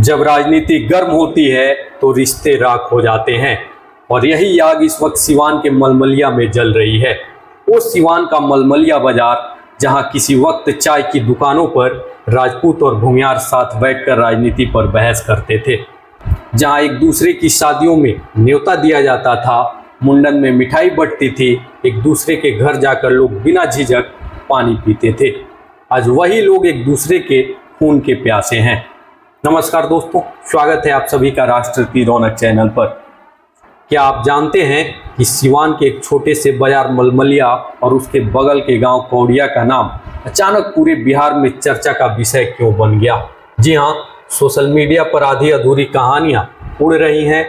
जब राजनीति गर्म होती है तो रिश्ते राख हो जाते हैं और यही आग इस वक्त सिवान के मलमलिया में जल रही है। वो सिवान का मलमलिया बाजार जहां किसी वक्त चाय की दुकानों पर राजपूत और भूमियार साथ बैठकर राजनीति पर बहस करते थे, जहां एक दूसरे की शादियों में न्योता दिया जाता था, मुंडन में मिठाई बंटती थी, एक दूसरे के घर जाकर लोग बिना झिझक पानी पीते थे। आज वही लोग एक दूसरे के खून के प्यासे हैं। नमस्कार दोस्तों, स्वागत है आप सभी का राष्ट्र की रौनक चैनल पर। क्या आप जानते हैं कि सिवान के एक छोटे से बाजार मलमलिया और उसके बगल के गांव कौड़िया का नाम अचानक पूरे बिहार में चर्चा का विषय क्यों बन गया? जी हाँ, सोशल मीडिया पर आधी अधूरी कहानियां उड़ रही हैं।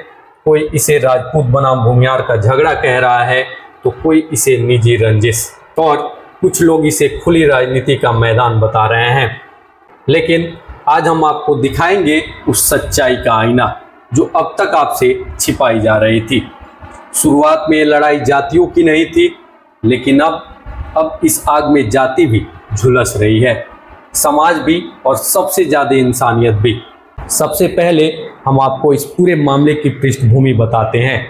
कोई इसे राजपूत बनाम भूमियार का झगड़ा कह रहा है तो कोई इसे निजी रंजिश और कुछ लोग इसे खुली राजनीति का मैदान बता रहे हैं। लेकिन आज हम आपको दिखाएंगे उस सच्चाई का आईना जो अब तक आपसे छिपाई जा रही थी। शुरुआत में ये लड़ाई जातियों की नहीं थी, लेकिन अब इस आग में जाति भी झुलस रही है, समाज भी और सबसे ज्यादा इंसानियत भी। सबसे पहले हम आपको इस पूरे मामले की पृष्ठभूमि बताते हैं।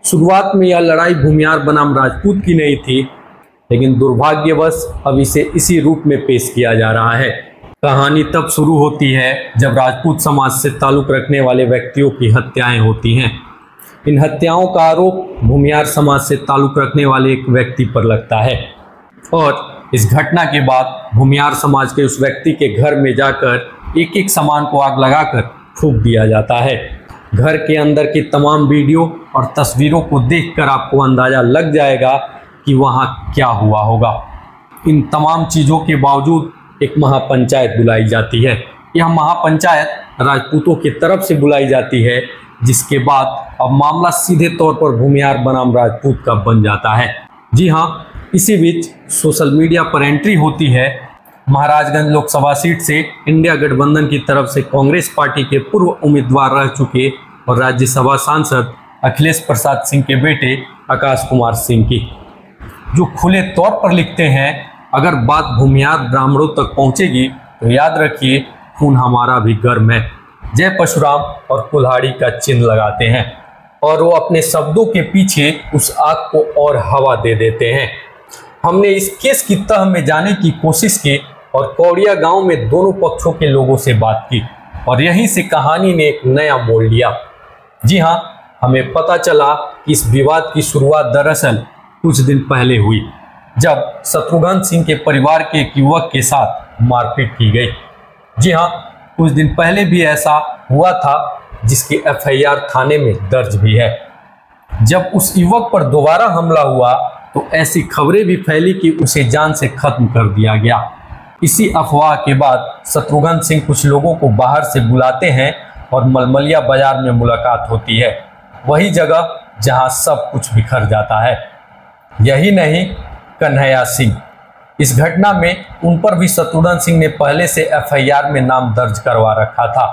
शुरुआत में यह लड़ाई भूमियार बनाम राजपूत की नहीं थी, लेकिन दुर्भाग्यवश अब इसे इसी रूप में पेश किया जा रहा है। कहानी तब शुरू होती है जब राजपूत समाज से ताल्लुक रखने वाले व्यक्तियों की हत्याएं होती हैं। इन हत्याओं का आरोप भूमियार समाज से ताल्लुक रखने वाले एक व्यक्ति पर लगता है और इस घटना के बाद भूमियार समाज के उस व्यक्ति के घर में जाकर एक एक सामान को आग लगाकर फूंक दिया जाता है। घर के अंदर की तमाम वीडियो और तस्वीरों को देखकर आपको अंदाजा लग जाएगा कि वहाँ क्या हुआ होगा। इन तमाम चीज़ों के बावजूद एक महापंचायत बुलाई जाती है। यह महापंचायत राजपूतों की तरफ से बुलाई जाती है, जिसके बाद अब मामला सीधे तौर पर भूमियार बनाम राजपूत का बन जाता है। जी हाँ, इसी बीच सोशल मीडिया पर एंट्री होती है। महाराजगंज लोकसभा सीट से इंडिया गठबंधन की तरफ से कांग्रेस पार्टी के पूर्व उम्मीदवार रह चुके और राज्यसभा सांसद अखिलेश प्रसाद सिंह के बेटे आकाश कुमार सिंह की, जो खुले तौर पर लिखते हैं, अगर बात भूमियार ब्राह्मणों तक पहुंचेगी तो याद रखिए खून हमारा भी गर्म है। जय परशुराम और कुल्हाड़ी का चिन्ह लगाते हैं और वो अपने शब्दों के पीछे उस आग को और हवा दे देते हैं। हमने इस केस की तह में जाने की कोशिश की और कौड़िया गांव में दोनों पक्षों के लोगों से बात की और यहीं से कहानी ने एक नया मोड़ लिया। जी हाँ, हमें पता चला कि इस विवाद की शुरुआत दरअसल कुछ दिन पहले हुई, जब शत्रुघ्न सिंह के परिवार के एक युवक के साथ मारपीट की गई। जी हाँ, कुछ दिन पहले भी ऐसा हुआ था, जिसकी एफआईआर थाने में दर्ज भी है। जब उस युवक पर दोबारा हमला हुआ तो ऐसी खबरें भी फैली कि उसे जान से खत्म कर दिया गया। इसी अफवाह के बाद शत्रुघ्न सिंह कुछ लोगों को बाहर से बुलाते हैं और मलमलिया बाजार में मुलाकात होती है, वही जगह जहां सब कुछ बिखर जाता है। यही नहीं, कन्हैया सिंह, इस घटना में उन पर भी शत्रुघ्न सिंह ने पहले से एफआईआर में नाम दर्ज करवा रखा था।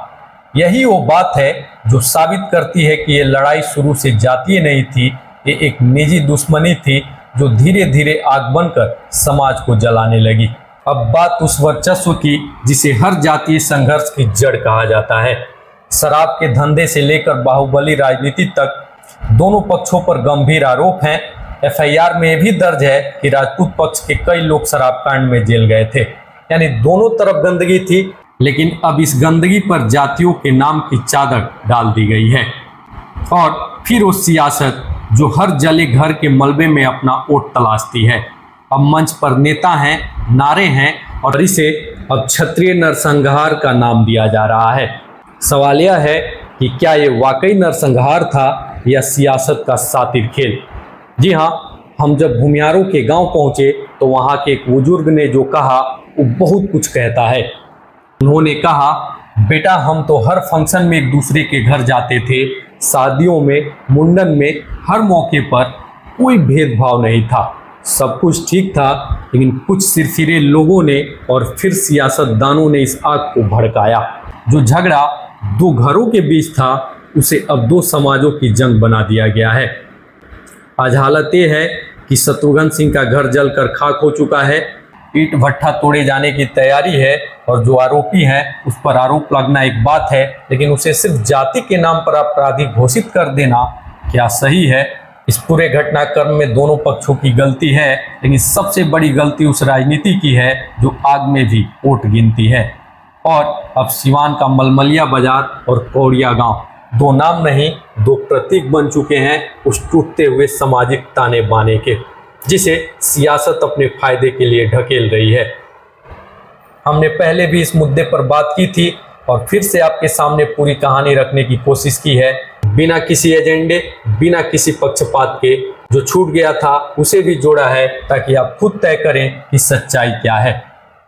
यही वो बात है जो साबित करती है कि ये लड़ाई शुरू से जातीय नहीं थी, ये एक निजी दुश्मनी थी जो धीरे धीरे आग बनकर समाज को जलाने लगी। अब बात उस वर्चस्व की जिसे हर जातीय संघर्ष की जड़ कहा जाता है। शराब के धंधे से लेकर बाहुबली राजनीति तक दोनों पक्षों पर गंभीर आरोप हैं। एफआईआर में भी दर्ज है कि राजपूत पक्ष के कई लोग शराब कांड में जेल गए थे। यानी दोनों तरफ गंदगी थी, लेकिन अब इस गंदगी पर जातियों के नाम की चादर डाल दी गई है और फिर वो सियासत जो हर जले घर के मलबे में अपना वोट तलाशती है। अब मंच पर नेता हैं, नारे हैं और इसे अब क्षत्रिय नरसंहार का नाम दिया जा रहा है। सवाल यह है कि क्या ये वाकई नरसंहार था या सियासत का सातिर खेल? जी हाँ, हम जब भूमियारों के गांव पहुंचे तो वहां के एक बुजुर्ग ने जो कहा वो बहुत कुछ कहता है। उन्होंने कहा, बेटा हम तो हर फंक्शन में एक दूसरे के घर जाते थे, शादियों में, मुंडन में, हर मौके पर कोई भेदभाव नहीं था, सब कुछ ठीक था, लेकिन कुछ सिरफिरे लोगों ने और फिर सियासतदानों ने इस आग को भड़काया। जो झगड़ा दो घरों के बीच था उसे अब दो समाजों की जंग बना दिया गया है। आज हालत ये है कि शत्रुघ्न सिंह का घर जलकर खाक हो चुका है। ईंट भट्ठा तोड़े जाने की तैयारी है और जो आरोपी हैं उस पर आरोप लगना एक बात है, लेकिन उसे सिर्फ जाति के नाम पर अपराधी घोषित कर देना क्या सही है? इस पूरे घटनाक्रम में दोनों पक्षों की गलती है, लेकिन सबसे बड़ी गलती उस राजनीति की है जो आग में भी वोट गिनती है। और अब सिवान का मलमलिया बाजार और कौड़िया गांव दो नाम नहीं, दो प्रतीक बन चुके हैं उस टूटते हुए सामाजिक ताने बाने के, जिसे सियासत अपने फायदे के लिए ढकेल रही है। हमने पहले भी इस मुद्दे पर बात की थी और फिर से आपके सामने पूरी कहानी रखने की कोशिश की है, बिना किसी एजेंडे, बिना किसी पक्षपात के। जो छूट गया था उसे भी जोड़ा है ताकि आप खुद तय करें कि सच्चाई क्या है।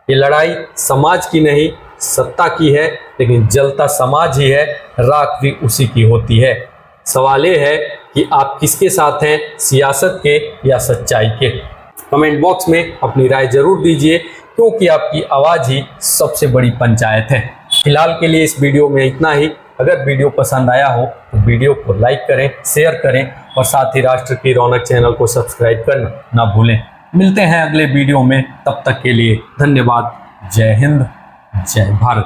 ये लड़ाई समाज की नहीं, सत्ता की है, लेकिन जलता समाज ही है, राख भी उसी की होती है। सवाल ये है कि आप किसके साथ हैं, सियासत के या सच्चाई के? कमेंट बॉक्स में अपनी राय जरूर दीजिए, क्योंकि आपकी आवाज़ ही सबसे बड़ी पंचायत है। फिलहाल के लिए इस वीडियो में इतना ही। अगर वीडियो पसंद आया हो तो वीडियो को लाइक करें, शेयर करें और साथ ही राष्ट्र की रौनक चैनल को सब्सक्राइब करना ना भूलें। मिलते हैं अगले वीडियो में, तब तक के लिए धन्यवाद। जय हिंद, जय भारत।